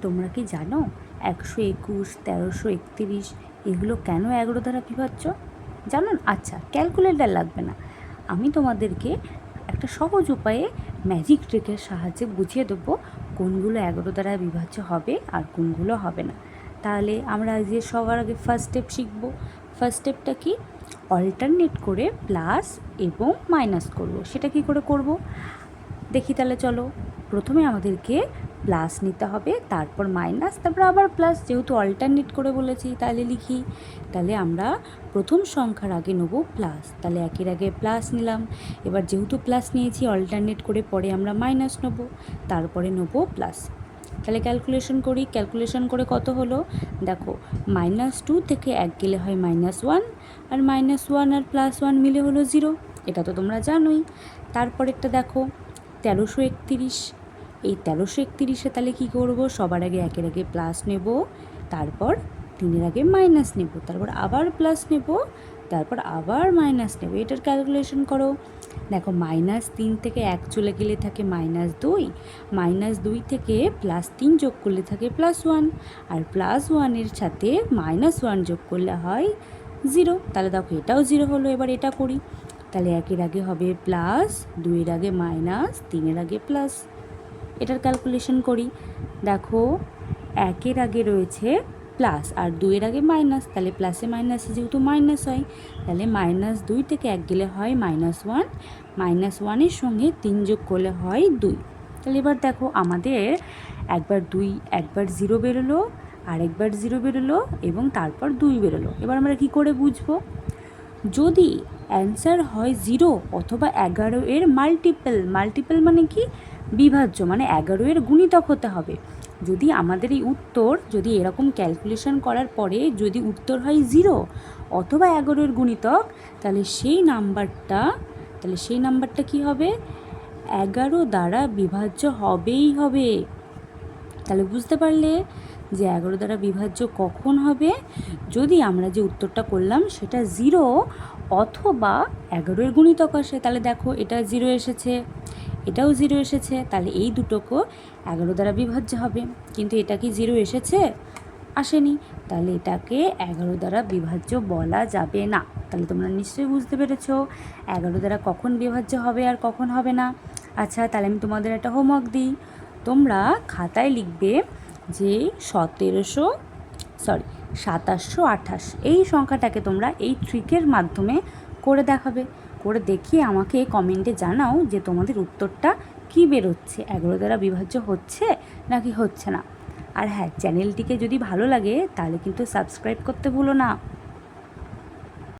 তোমরা কি জানো 121, 1331 এগুলো কেন 11 দ্বারা বিভাজ্য? জানো? আচ্ছা, ক্যালকুলেটর লাগবে না, আমি তোমাদেরকে একটা সহজ উপায়ে ম্যাজিক ট্রিকের সাহায্যে বুঝিয়ে দেবো কোনগুলো 11 দ্বারা বিভাজ্য হবে আর কোনগুলো হবে না। তাহলে আমরা আজকে সবার আগে ফার্স্ট স্টেপ শিখবো। ফার্স্ট স্টেপটা কি? অল্টারনেট করে প্লাস এবং মাইনাস করব। সেটা কি করে করব দেখি, তাহলে চলো। প্রথমে আমাদেরকে প্লাস নিতে হবে, তারপর মাইনাস, তারপর আবার প্লাস। যেহেতু অল্টারনেট করে বলেছি তাহলে লিখি। তাহলে আমরা প্রথম সংখ্যার আগে নেব প্লাস, তাহলে একের আগে প্লাস নিলাম। এবার যেহেতু প্লাস নিয়েছি অল্টারনেট করে পরে আমরা মাইনাস নেব, তারপরে নেব প্লাস। তাহলে ক্যালকুলেশন করি, ক্যালকুলেশন করে কত হলো দেখো। -2 থেকে 1 গেলে হয় -1, আর -1 আর +1 মিলে হলো 0। এটা তো তোমরা জানোই। তারপরেরটা দেখো 1331। এই 1331-এ তাহলে কী করব? সবার আগে একের আগে প্লাস নেব, তারপর 3-এর আগে মাইনাস নেব, তারপর আবার প্লাস নেব, তারপর আবার মাইনাস নেব। এটার ক্যালকুলেশন করো। দেখো -3 থেকে 1 চলে গেলে থাকে -2, -2 থেকে +3 যোগ করলে থাকে +1, আর +1-এর সাথে -1 যোগ করলে হয় 0। তাহলে দেখো এটাও 0 হলো। এবার এটা করি, তাহলে একের আগে হবে প্লাস, 2-এর আগে মাইনাস, 3-এর আগে প্লাস। এটার ক্যালকুলেশন করি, দেখো একের আগে রয়েছে প্লাস আর 2-এর আগে মাইনাস, তাহলে প্লাসে মাইনাসে যেহেতু মাইনাস হয়, তাহলে -2 থেকে 1 গেলে হয় -1, -1-এর সঙ্গে 3 যোগ করলে হয় 2। তাহলে এবার দেখো আমাদের একবার 2, একবার 0 বেরোলো, আর একবার 0 বেরোলো, এবং তারপর 2 বেরোলো। এবার আমরা কি করে বুঝবো? যদি অ্যান্সার হয় 0 অথবা 11-এর মাল্টিপল মানে কি? বিভাজ্য, মানে 11-এর গুণিতক হতে হবে। যদি আমাদের এই উত্তর, যদি এরকম ক্যালকুলেশন করার পরে যদি উত্তর হয় 0 অথবা 11-এর গুণিতক, তাহলে সেই নাম্বারটা কি হবে? 11 দ্বারা বিভাজ্য হবেই হবে। তাহলে বুঝতে পারলে যে 11 দ্বারা বিভাজ্য কখন হবে? যদি আমরা যে উত্তরটা করলাম সেটা 0 অথবা 11-এর গুণিতক আসে। তাহলে দেখো এটা 0 এসেছে, এটাও 0 এসেছে, তাহলে এই দুটোকে 11 দ্বারা বিভাজ্য হবে। কিন্তু এটা কি 0 এসেছে? আসেনি, তাহলে এটাকে 11 দ্বারা বিভাজ্য বলা যাবে না। তাহলে তোমরা নিশ্চয়ই বুঝতে পেরেছো 11 দ্বারা কখন বিভাজ্য হবে আর কখন হবে না। আচ্ছা, তাহলে আমি তোমাদের একটা হোমওয়ার্ক দিই। তোমরা খাতায় লিখবে যে 2728 এই সংখ্যাটাকে তোমরা এই ট্রিকের মাধ্যমে করে দেখাবে। করে দেখিয়ে আমাকে কমেন্টে জানাও যে তোমাদের উত্তরটা কী বেরোচ্ছে, 11 দ্বারা বিভাজ্য হচ্ছে নাকি হচ্ছে না। আর হ্যাঁ, চ্যানেলটিকে যদি ভালো লাগে তাহলে কিন্তু সাবস্ক্রাইব করতে ভুলো না।